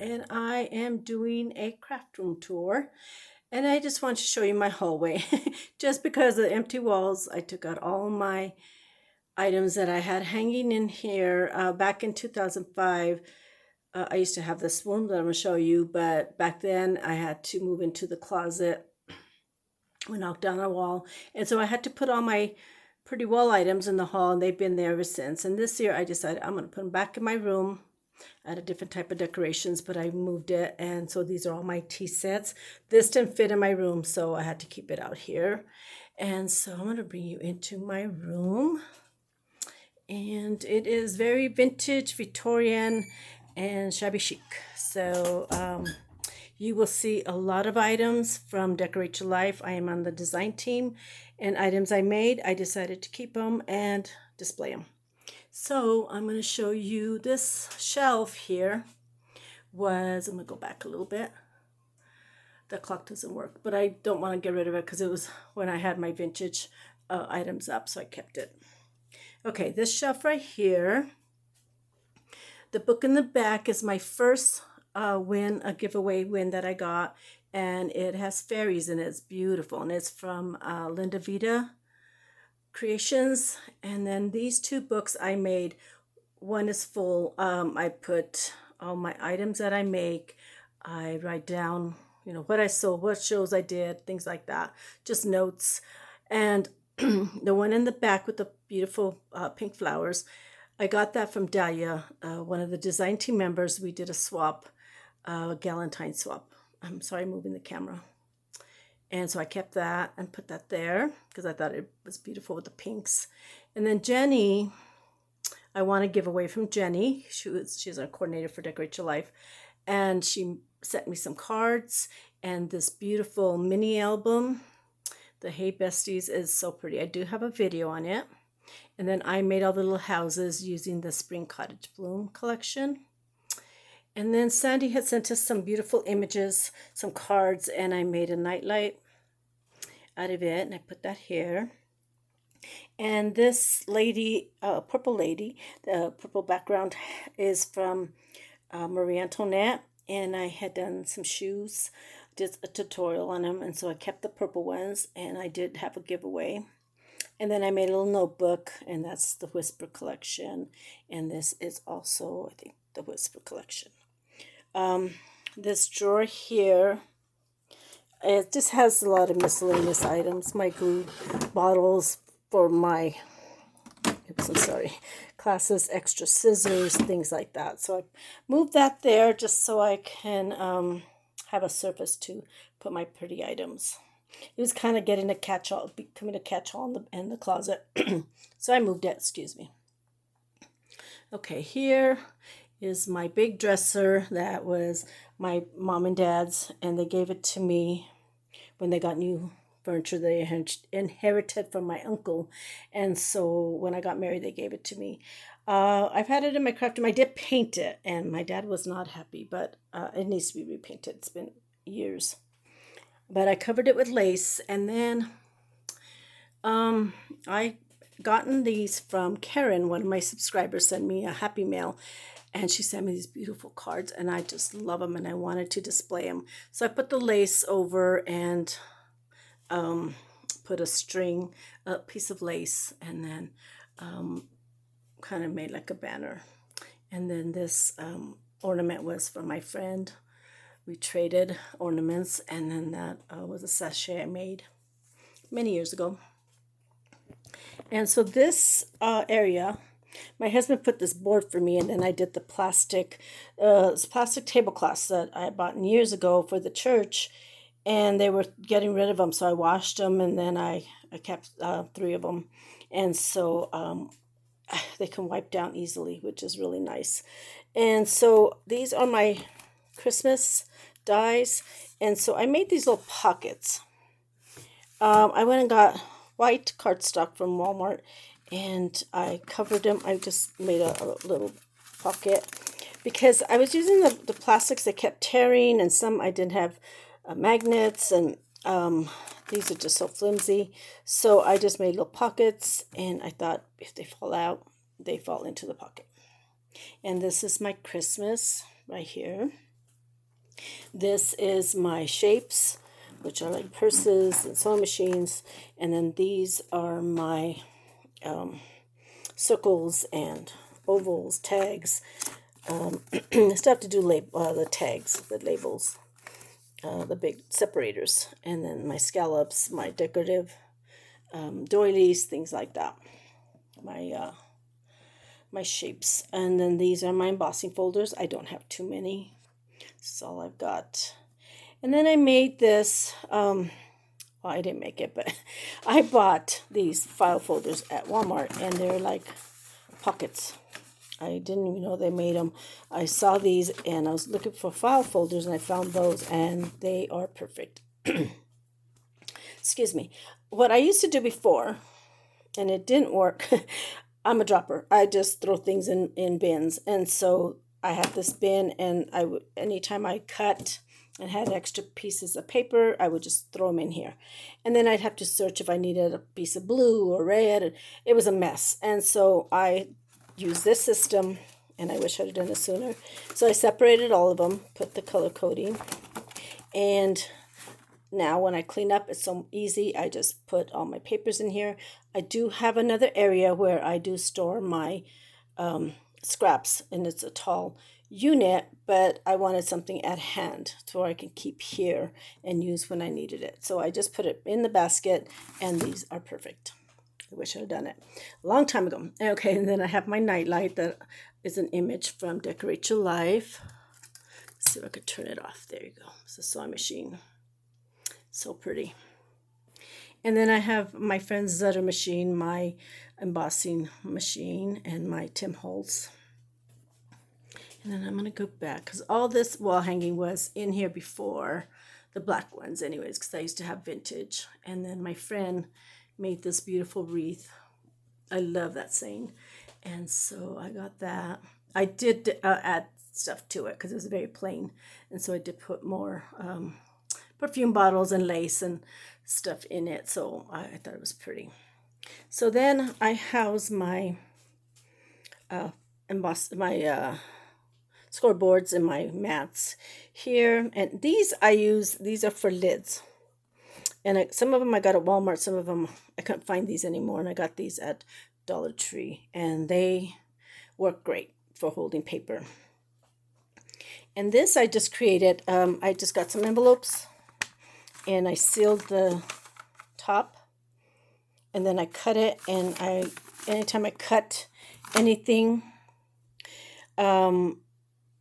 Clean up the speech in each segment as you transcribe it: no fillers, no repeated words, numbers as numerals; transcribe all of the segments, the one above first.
And I am doing a craft room tour, and I just want to show you my hallway. Just because of the empty walls, I took out all my items that I had hanging in here back in 2005. I used to have this room that I'm going to show you, but back then I had to move into the closet. We knocked down a wall, and so I had to put all my pretty wall items in the hall, and they've been there ever since. And this year I decided I'm going to put them back in my room. I had a different type of decorations, but I moved it, and so these are all my tea sets. This didn't fit in my room, so I had to keep it out here. And so I'm going to bring you into my room, and it is very vintage, Victorian, and shabby chic. So you will see a lot of items from Decorate Your Life. I am on the design team, and items I made, I decided to keep them and display them. So I'm going to show you this shelf here I'm going to go back a little bit. The clock doesn't work, but I don't want to get rid of it because it was when I had my vintage items up, so I kept it. Okay, this shelf right here, the book in the back is my first a giveaway win that I got, and it has fairies in it. It's beautiful, and it's from Linda Vita Creations. And then these two books I made, one is full. I put all my items that I make. I write down, what I sold, what shows I did, things like that, just notes. And the one in the back with the beautiful pink flowers, I got that from Dahlia, one of the design team members. We did a swap, a Galentine swap. I'm sorry, moving the camera. And so I kept that and put that there because I thought it was beautiful with the pinks. And then Jenny, I want to give away from Jenny. She's our coordinator for Decorate Your Life. And she sent me some cards and this beautiful mini album. The Hey Besties is so pretty. I do have a video on it. And then I made all the little houses using the Spring Cottage Bloom collection. And then Sandy had sent us some beautiful images, some cards, and I made a nightlight out of it, and I put that here. And this lady, purple lady, the purple background is from Marie Antoinette, and I had done some shoes, did a tutorial on them, and so I kept the purple ones, and I did have a giveaway. And then I made a little notebook, and that's the Whisper collection, and this is also, I think, the Whisper collection. This drawer here, it just has a lot of miscellaneous items, my glue bottles for my, classes, extra scissors, things like that. So I moved that there just so I can have a surface to put my pretty items. It was kind of getting a catch-all, becoming a catch-all in the closet. So I moved it, excuse me. Okay, here is my big dresser that was my mom and dad's, and they gave it to me when they got new furniture they inherited from my uncle. And so when I got married, they gave it to me. I've had it in my craft room. I did paint it, and my dad was not happy, but it needs to be repainted. It's been years. But I covered it with lace, and then I gotten these from Karen. One of my subscribers sent me a happy mail, and she sent me these beautiful cards, and I just love them, and I wanted to display them. So I put the lace over and put a piece of lace, and then kind of made like a banner. And then this ornament was for my friend. We traded ornaments, and then that was a sachet I made many years ago. And so this area, my husband put this board for me, and then I did the plastic tablecloths that I bought years ago for the church, and they were getting rid of them, so I washed them, and then I kept 3 of them, and so they can wipe down easily, which is really nice. And so these are my Christmas dies, and so I made these little pockets. I went and got white cardstock from Walmart, and I covered them. I just made a little pocket because I was using the plastics that kept tearing, and some I didn't have magnets, and these are just so flimsy. So I just made little pockets, and I thought if they fall out, they fall into the pocket. And this is my Christmas right here. This is my shapes, which are like purses and sewing machines. And then these are my circles and ovals, tags, stuff to do the tags, the labels, the big separators, and then my scallops, my decorative doilies, things like that. My shapes, and then these are my embossing folders. I don't have too many. This is all I've got. And then I made this. Well, I didn't make it, but I bought these file folders at Walmart, and they're like pockets. I didn't even know they made them. I saw these, and I was looking for file folders, and I found those, and they are perfect. Excuse me. What I used to do before, and it didn't work. I'm a dropper. I just throw things in bins. And so I had this bin, and anytime I cut and had extra pieces of paper, I would just throw them in here. And then I'd have to search if I needed a piece of blue or red. It was a mess. And so I used this system, and I wish I'd have done it sooner. So I separated all of them, put the color coding, and now when I clean up, it's so easy. I just put all my papers in here. I do have another area where I do store my scraps, and it's a tall unit, but I wanted something at hand so I can keep here and use when I needed it. So I just put it in the basket, and these are perfect. I wish I had done it a long time ago. Okay, and then I have my nightlight that is an image from Decorate Your Life. Let's see if I could turn it off. There you go. It's a sewing machine. So pretty. And then I have my friend's Zutter machine, my embossing machine, and my Tim Holtz. And then I'm going to go back, because all this wall hanging was in here before, the black ones anyways, because I used to have vintage. And then my friend made this beautiful wreath. I love that saying. And so I got that. I did add stuff to it because it was very plain. And so I did put more perfume bottles and lace and stuff in it. So I thought it was pretty. So then I house my scoreboards and my mats here. And these these are for lids. And some of them I got at Walmart. Some of them I couldn't find these anymore. And I got these at Dollar Tree. And they work great for holding paper. And this I just created. I just got some envelopes. And I sealed the top. And then I cut it. And anytime I cut anything, I'm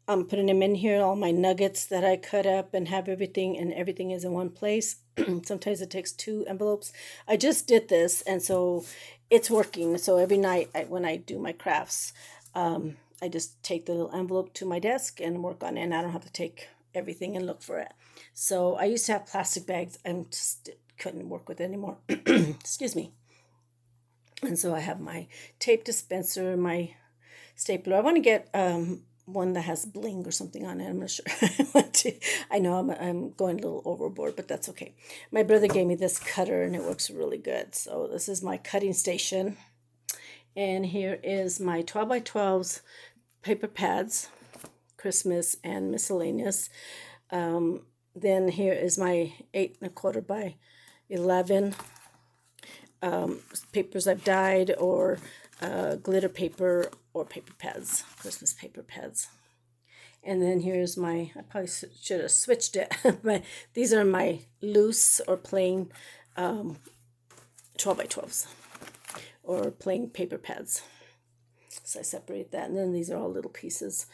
putting them in here, all my nuggets that I cut up, and have everything, and everything is in one place. Sometimes it takes 2 envelopes. I just did this, and so it's working. So every night when I do my crafts, I just take the little envelope to my desk and work on it, and I don't have to take everything and look for it. So I used to have plastic bags. I just couldn't work with it anymore. Excuse me. And so I have my tape dispenser, my stapler. I want to get one that has bling or something on it. I'm not sure. I know I'm going a little overboard, but that's okay. My brother gave me this cutter, and it works really good. So this is my cutting station. And here is my 12 by 12s paper pads, Christmas and miscellaneous. Then here is my 8 1/4 by 11 papers I've dyed, or glitter paper, or paper pads, Christmas paper pads. And then here's I probably should have switched it, but these are my loose or plain 12 by 12s, or plain paper pads. So I separate that, and then these are all little pieces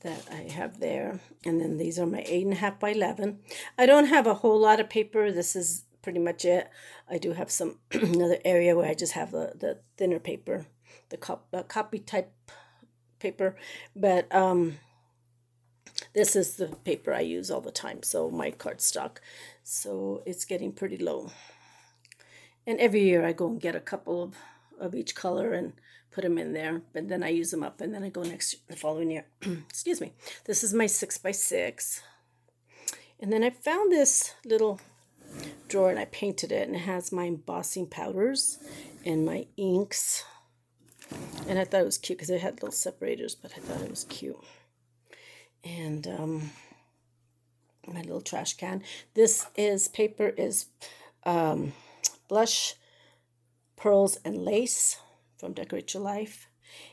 that I have there. And then these are my 8 1/2 by 11. I don't have a whole lot of paper. This is pretty much it. I do have some another area where I just have the thinner paper, the copy type paper, but this is the paper I use all the time, so my cardstock. So it's getting pretty low. And every year I go and get a couple of each color and put them in there, but then I use them up, and then I go the following year. Excuse me. This is my 6 by 6. And then I found this little drawer, and I painted it, and it has my embossing powders and my inks. And I thought it was cute because it had little separators, but I thought it was cute. And my little trash can. This is paper is blush, pearls, and lace from Decorate Your Life.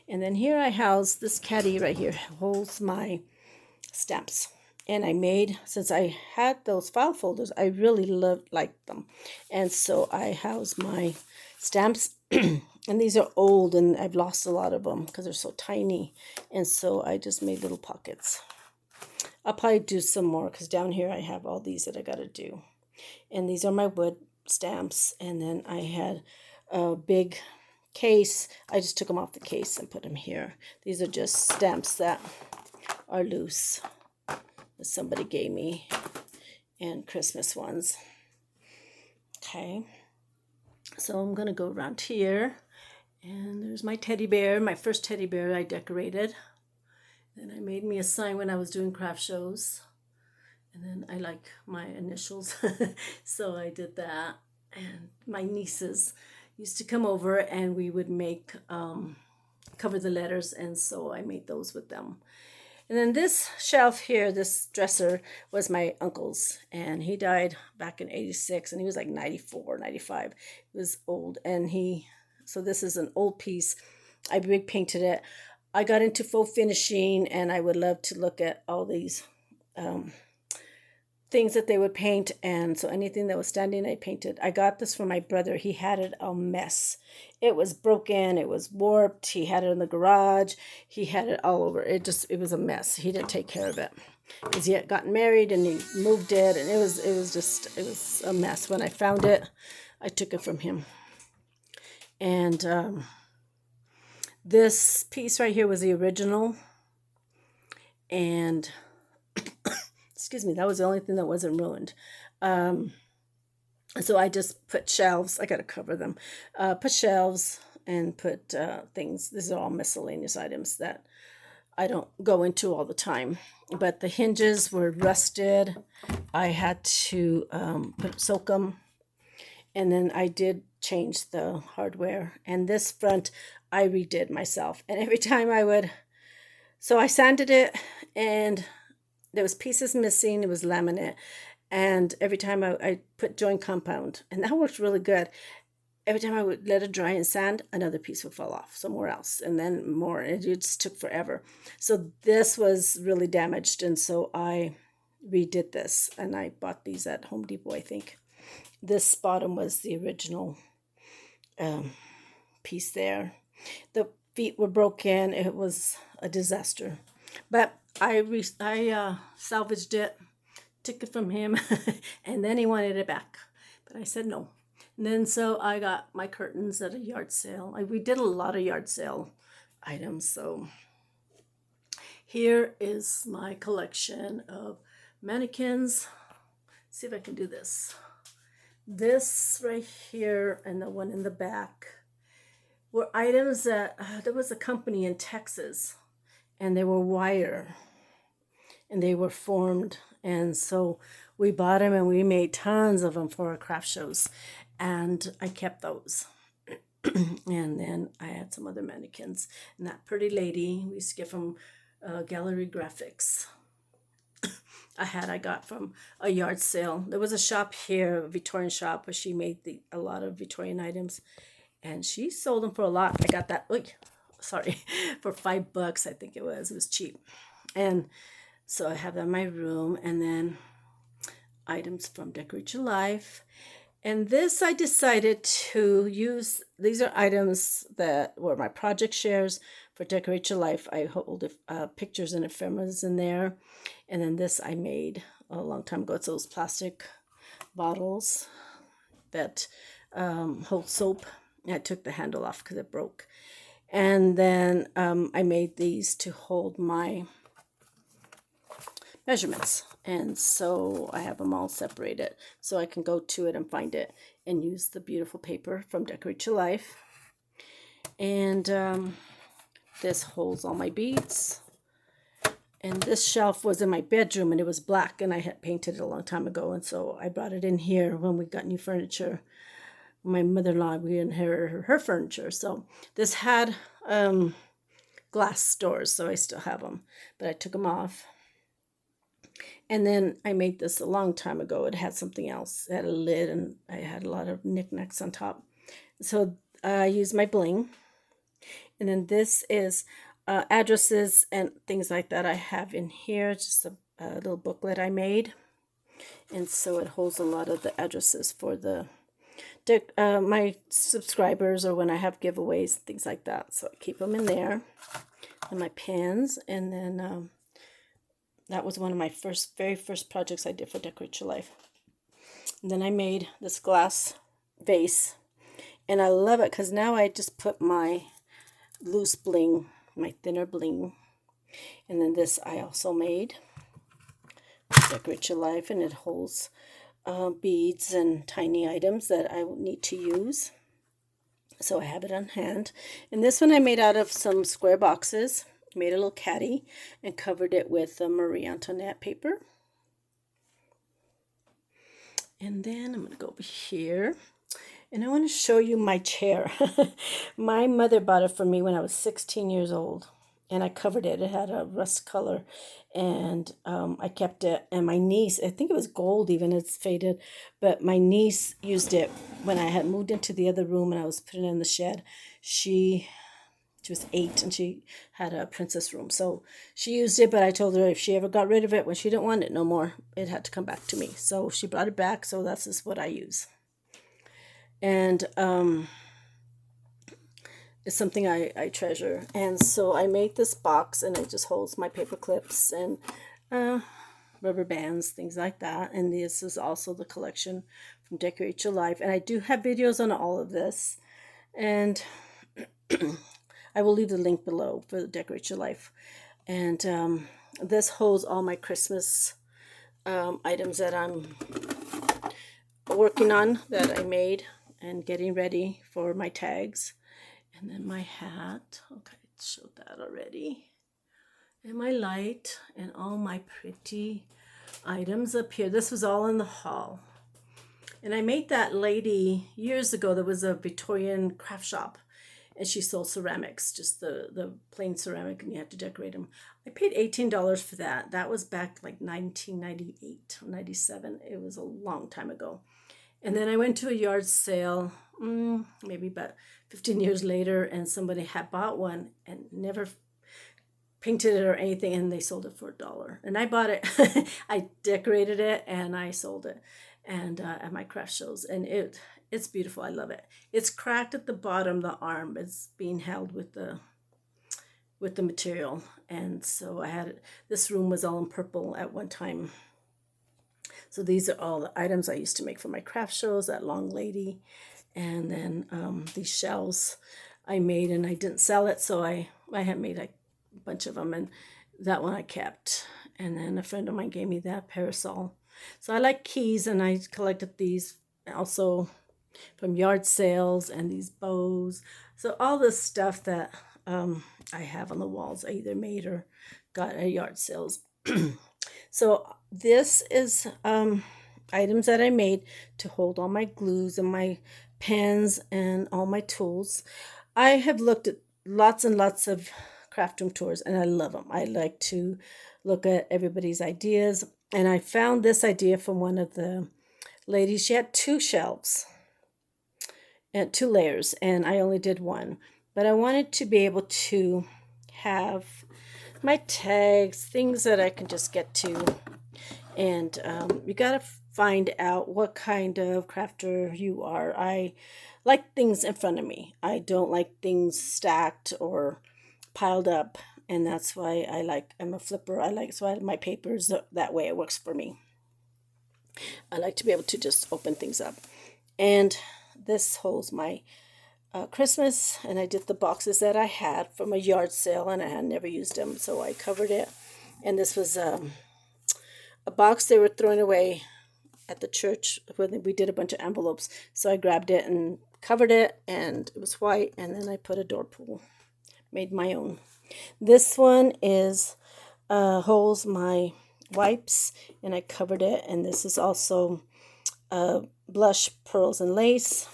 And then here I house this caddy right here, holds my stamps. And I made, since I had those file folders, I really liked them. And so I house my stamps. And these are old, and I've lost a lot of them because they're so tiny. And so I just made little pockets. I'll probably do some more because down here I have all these that I got to do. And these are my wood stamps. And then I had a big case. I just took them off the case and put them here. These are just stamps that are loose that somebody gave me, and Christmas ones. Okay. So I'm going to go around here. And there's my teddy bear, my first teddy bear I decorated. And I made me a sign when I was doing craft shows. And then I like my initials. So I did that. And my nieces used to come over and we would make, cover the letters. And so I made those with them. And then this shelf here, this dresser, was my uncle's. And he died back in 86. And he was like 94, 95. He was old. And so this is an old piece. I big painted it. I got into faux finishing, and I would love to look at all these things that they would paint. And so anything that was standing, I painted. I got this from my brother. He had it a mess. It was broken. It was warped. He had it in the garage. He had it all over. It was a mess. He didn't take care of it because he had gotten married and he moved it, and it was a mess. When I found it, I took it from him. And this piece right here was the original. And excuse me, that was the only thing that wasn't ruined. So I just put shelves. I got to cover them. Put shelves and put things. These are all miscellaneous items that I don't go into all the time. But the hinges were rusted. I had to soak them. And then I did change the hardware. And this front, I redid myself. And every time so I sanded it, and there was pieces missing. It was laminate. And every time I put joint compound, and that worked really good. Every time I would let it dry and sand, another piece would fall off somewhere else, and then more. It just took forever. So this was really damaged, and so I redid this. And I bought these at Home Depot, I think. This bottom was the original piece there. The feet were broken. It was a disaster. But I salvaged it, took it from him, and then he wanted it back. But I said no. And then so I got my curtains at a yard sale. We did a lot of yard sale items. So here is my collection of mannequins. Let's see if I can do this. This right here and the one in the back were items that there was a company in Texas, and they were wire, and they were formed. And so we bought them, and we made tons of them for our craft shows, and I kept those. And then I had some other mannequins, and that pretty lady we used to get from Gallery Graphics. I got from a yard sale. There was a shop here, a Victorian shop, where she made a lot of Victorian items, and she sold them for a lot. I got that, for $5, I think it was. It was cheap. And so I have that in my room, and then items from Decorate Your Life. And this I decided to use. These are items that were my project shares for Decorate Your Life. I hold pictures and ephemeras in there. And then this I made a long time ago. It's those plastic bottles that hold soap. I took the handle off because it broke. And then I made these to hold my measurements. And so I have them all separated so I can go to it and find it and use the beautiful paper from Decorate Your Life. And this holds all my beads. And this shelf was in my bedroom, and it was black, and I had painted it a long time ago. And so I brought it in here when we got new furniture. My mother-in-law, we inherited her furniture. So this had glass doors, so I still have them. But I took them off. And then I made this a long time ago. It had something else. It had a lid and I had a lot of knickknacks on top. So I used my bling. And then this is addresses and things like that I have in here. Just a little booklet I made. And so it holds a lot of the addresses for the my subscribers, or when I have giveaways, things like that. So I keep them in there. And my pens. And then that was one of my very first projects I did for Decorate Your Life. And then I made this glass vase. And I love it because now I just put my loose bling, my thinner bling. And then this I also made. Decorate Your Life. And it holds beads and tiny items that I need to use. So I have it on hand. And this one I made out of some square boxes. Made a little caddy and covered it with Marie Antoinette paper. And then I'm going to go over here. And I want to show you my chair. My mother bought it for me when I was 16 years old. And I covered it. It had a rust color. And I kept it. And my niece, I think it was gold even, it's faded. But my niece used it when I had moved into the other room and I was putting it in the shed. She was 8 and she had a princess room. So she used it, but I told her if she ever got rid of it, when she didn't want it no more, it had to come back to me. So she brought it back. So that's just what I use. And it's something I treasure. And so I made this box and it just holds my paper clips and rubber bands, things like that. And this is also the collection from Decorate Your Life. And I do have videos on all of this. And I will leave the link below for the Decorate Your Life. And this holds all my Christmas items that I'm working on, that I made and getting ready for my tags. And then my hat. Okay, I showed that already. And my light and all my pretty items up here. This was all in the hall. And I made that lady years ago. There was a Victorian craft shop. And she sold ceramics, just the plain ceramic, and you had to decorate them. I paid $18 for that. That was back like 1998 or 97. It was a long time ago. And then I went to a yard sale, maybe about 15 years later, and somebody had bought one and never painted it or anything, and they sold it for $1. And I bought it. I decorated it, and I sold it and at my craft shows. And it's beautiful. I love it. It's cracked at the bottom, the arm. It's being held with the material. And so I had it. This room was all in purple at one time. So these are all the items I used to make for my craft shows, that long lady. And then these shells I made, and I didn't sell it. So I had made a bunch of them, and that one I kept. And then a friend of mine gave me that parasol. So I like keys, and I collected these also from yard sales, and these bows. So all this stuff that I have on the walls, I either made or got at yard sales. So this is items that I made to hold all my glues and my pens and all my tools. I have looked at lots and lots of craft room tours, and I love them. I like to look at everybody's ideas. And I found this idea from one of the ladies. She had 2 shelves and 2 layers, and I only did one. But I wanted to be able to have my tags, things that I can just get to. And you got to find out what kind of crafter you are. I like things in front of me. I don't like things stacked or piled up. And that's why I'm a flipper. So I have my papers, that way it works for me. I like to be able to just open things up. And this holds my Christmas, and I did the boxes that I had from a yard sale, and I had never used them, so I covered it. And this was a box they were throwing away at the church when we did a bunch of envelopes. So I grabbed it and covered it, and it was white, and then I put a door pull, made my own. This one is holds my wipes, and I covered it. And this is also blush, pearls, and lace.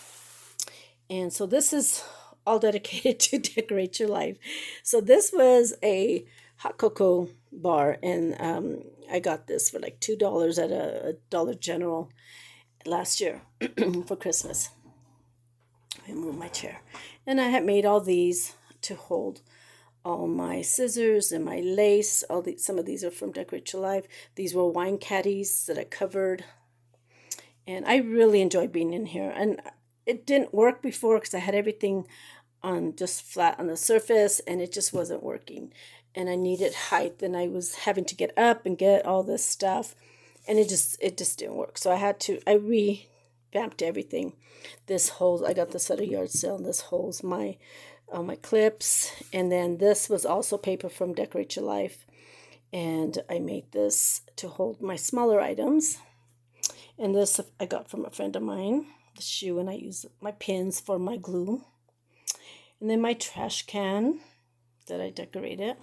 And so this is all dedicated to Decorate Your Life. So this was a hot cocoa bar, and I got this for like $2 at a Dollar General last year for Christmas. I move my chair, and I had made all these to hold all my scissors and my lace. Some of these are from Decorate Your Life. These were wine caddies that I covered, and I really enjoy being in here. And it didn't work before because I had everything on just flat on the surface, and it just wasn't working. And I needed height, and I was having to get up and get all this stuff, and it just didn't work. So I revamped everything. This holds. I got this at a yard sale. And this holds my clips, and then this was also paper from Decorate Your Life, and I made this to hold my smaller items. And this I got from a friend of mine, the shoe, and I use my pins for my glue. And then my trash can that I decorated.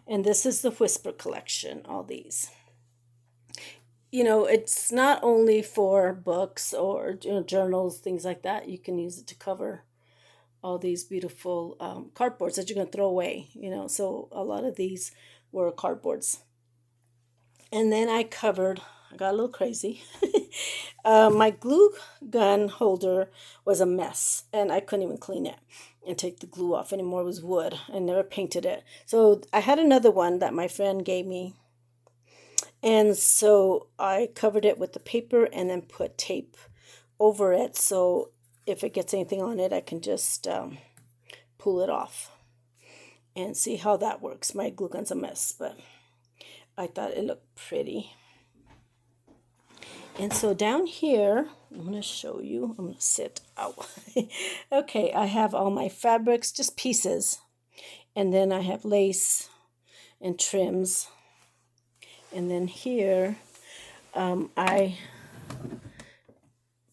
And this is the Whisper collection, all these. It's not only for books or journals, things like that. You can use it to cover all these beautiful cardboards that you're going to throw away. So a lot of these were cardboards. And then I got a little crazy. My glue gun holder was a mess, and I couldn't even clean it and take the glue off anymore. It was wood, and never painted it. So I had another one that my friend gave me, and so I covered it with the paper and then put tape over it, so if it gets anything on it, I can just pull it off and see how that works. My glue gun's a mess, but I thought it looked pretty. And so down here, I'm going to show you. I'm going to sit out. Okay, I have all my fabrics, just pieces. And then I have lace and trims. And then here, I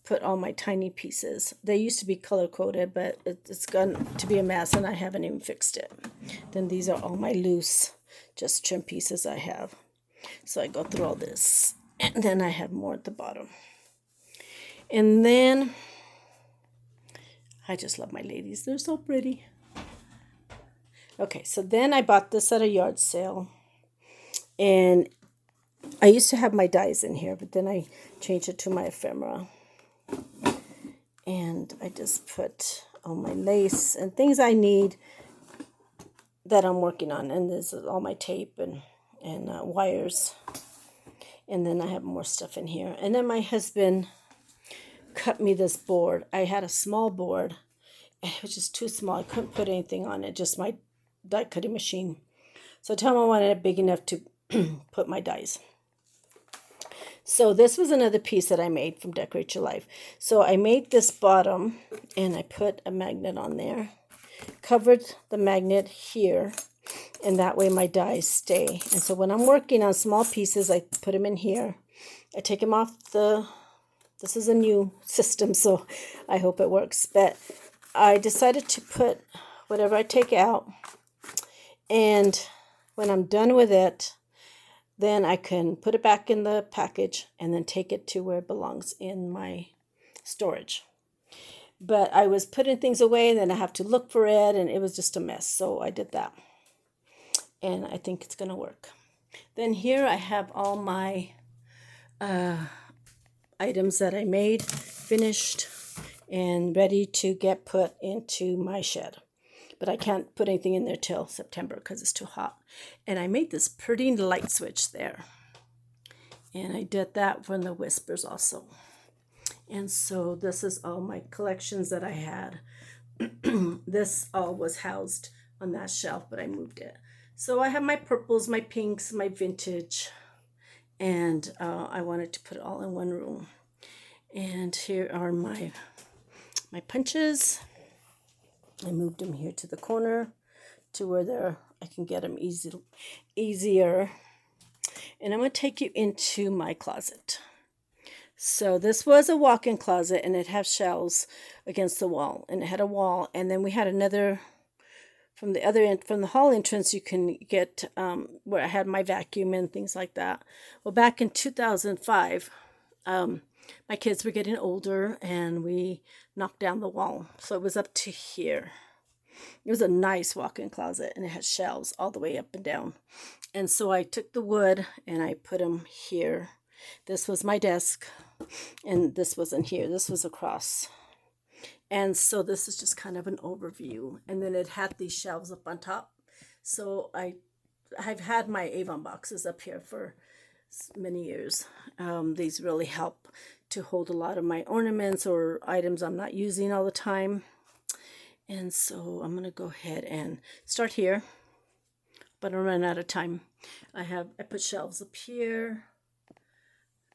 put all my tiny pieces. They used to be color-coded, but it's gotten to be a mess, and I haven't even fixed it. Then these are all my loose, just trim pieces I have. So I go through all this. And then I have more at the bottom. And then, I just love my ladies. They're so pretty. Okay, so then I bought this at a yard sale. And I used to have my dies in here, but then I changed it to my ephemera. And I just put all my lace and things I need that I'm working on. And this is all my tape and wires. And then I have more stuff in here. And then my husband cut me this board. I had a small board. It was just too small. I couldn't put anything on it, just my die cutting machine. So I told him I wanted it big enough to put my dies. So this was another piece that I made from Decorate Your Life. So I made this bottom, and I put a magnet on there. Covered the magnet here. And that way my dies stay. And so when I'm working on small pieces, I put them in here. I take them off this is a new system, so I hope it works. But I decided to put whatever I take out. And when I'm done with it, then I can put it back in the package and then take it to where it belongs in my storage. But I was putting things away, and then I have to look for it, and it was just a mess. So I did that. And I think it's going to work. Then here I have all my items that I made, finished, and ready to get put into my shed. But I can't put anything in there till September because it's too hot. And I made this pretty light switch there. And I did that from the Whispers also. And so this is all my collections that I had. This all was housed on that shelf, but I moved it. So I have my purples, my pinks, my vintage, and I wanted to put it all in one room. And here are my punches. I moved them here to the corner to where I can get them easier. And I'm going to take you into my closet. So this was a walk-in closet, and it had shelves against the wall, and it had a wall, and then we had another. From the other end, from the hall entrance, you can get where I had my vacuum and things like that. Well, back in 2005, my kids were getting older, and we knocked down the wall. So it was up to here. It was a nice walk-in closet, and it had shelves all the way up and down. And so I took the wood and I put them here. This was my desk, and this wasn't here. This was across. And so this is just kind of an overview. And then it had these shelves up on top. So I've had my Avon boxes up here for many years. These really help to hold a lot of my ornaments or items I'm not using all the time. And so I'm going to go ahead and start here, but I'm running out of time. I put shelves up here,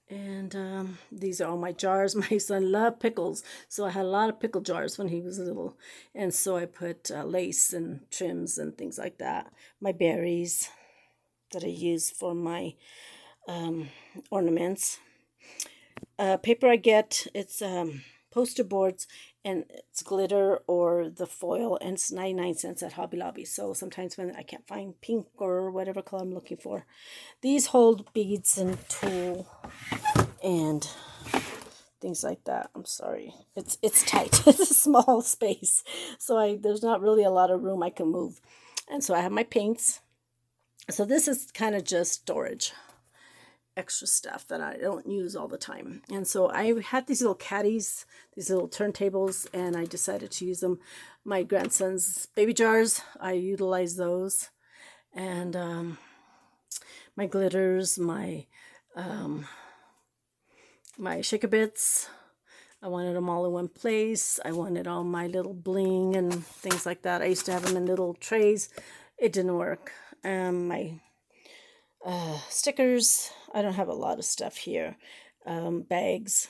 and these are all my jars. My son loved pickles, so I had a lot of pickle jars when he was little, and so I put lace and trims and things like that. My berries that I use for my ornaments. Paper I get, it's poster boards, and it's glitter or the foil, and it's 99 cents at Hobby Lobby. So sometimes when I can't find pink or whatever color I'm looking for, these hold beads and tulle and things like that. I'm sorry, it's tight. It's a small space, so there's not really a lot of room I can move. And so I have my paints. So this is kind of just storage, extra stuff that I don't use all the time. And so I had these little caddies, these little turntables, and I decided to use them. My grandson's baby jars, I utilize those. And my glitters, my shaker bits, I wanted them all in one place. I wanted all my little bling and things like that. I used to have them in little trays. It didn't work. My stickers, I don't have a lot of stuff here. Bags,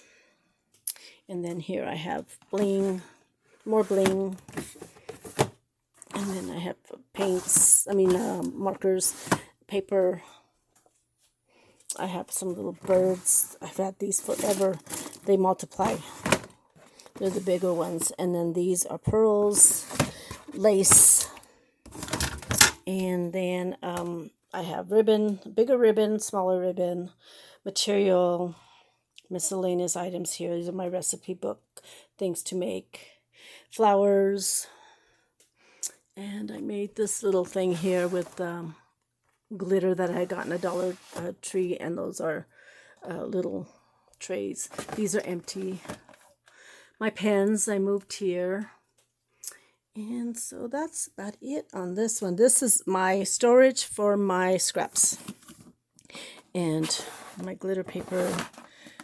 and then here I have bling, more bling, and then I have paints, markers, paper. I have some little birds. I've had these forever. They multiply. They're the bigger ones. And then these are pearls, lace, and then I have ribbon, bigger ribbon, smaller ribbon, material, miscellaneous items here. These are my recipe book, things to make, flowers. And I made this little thing here with glitter that I got in a Dollar Tree, and those are little trays. These are empty. My pens, I moved here. And so that's about it on this one. This is my storage for my scraps and my glitter paper.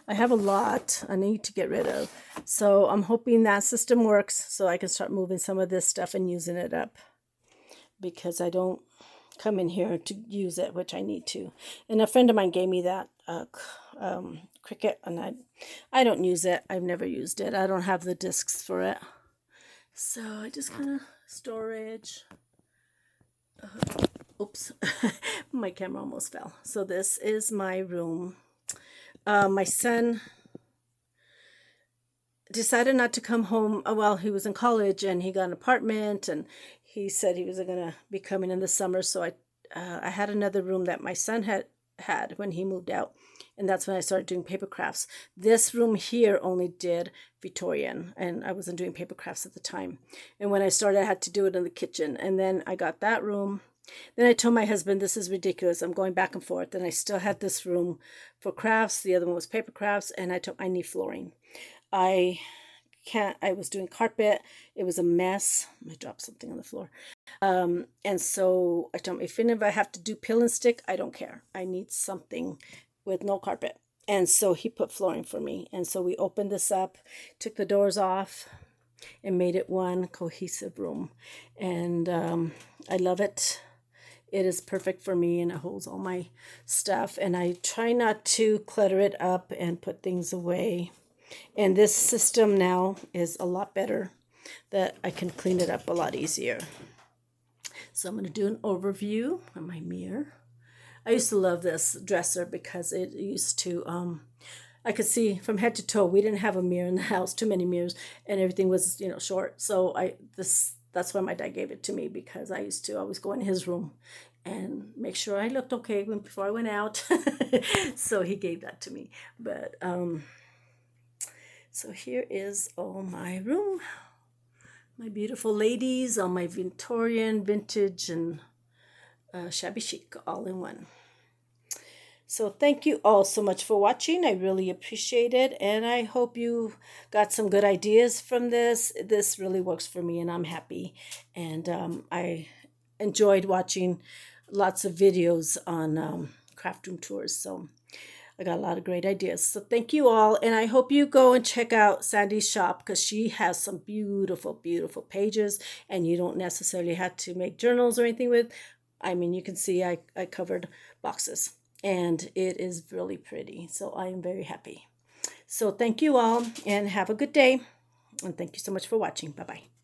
I have a lot I need to get rid of. So I'm hoping that system works so I can start moving some of this stuff and using it up, because I don't come in here to use it, which I need to. And a friend of mine gave me that Cricut, and I don't use it. I've never used it. I don't have the discs for it. So I just kind of storage. Oops, my camera almost fell. So this is my room. My son decided not to come home. Well, he was in college and he got an apartment, and he said he was going to be coming in the summer. So I had another room that my son had when he moved out. And that's when I started doing paper crafts. This room here only did Victorian, and I wasn't doing paper crafts at the time. And when I started, I had to do it in the kitchen. And then I got that room. Then I told my husband, this is ridiculous. I'm going back and forth. And I still had this room for crafts. The other one was paper crafts. And I told I need flooring. I was doing carpet. It was a mess. I dropped something on the floor. And so I told him, if I have to do peel and stick, I don't care. I need something with no carpet. And so he put flooring for me. And so we opened this up, took the doors off, and made it one cohesive room. And I love it. It is perfect for me, and it holds all my stuff. And I try not to clutter it up and put things away. And this system now is a lot better, that I can clean it up a lot easier. So I'm going to do an overview on my mirror. I used to love this dresser because it used to, I could see from head to toe. We didn't have a mirror in the house, too many mirrors, and everything was, short. So that's why my dad gave it to me, because I used to always go in his room and make sure I looked okay before I went out. So he gave that to me. But so here is all my room. My beautiful ladies, all my Victorian, vintage, and shabby chic all in one. So thank you all so much for watching. I really appreciate it, and I hope you got some good ideas from this. This really works for me, and I'm happy. And I enjoyed watching lots of videos on craft room tours. So I got a lot of great ideas. So thank you all, and I hope you go and check out Sandy's shop because she has some beautiful, beautiful pages, and you don't necessarily have to make journals or anything with. I mean, you can see I covered boxes, and it is really pretty. So I am very happy. So thank you all, and have a good day, and thank you so much for watching. Bye-bye.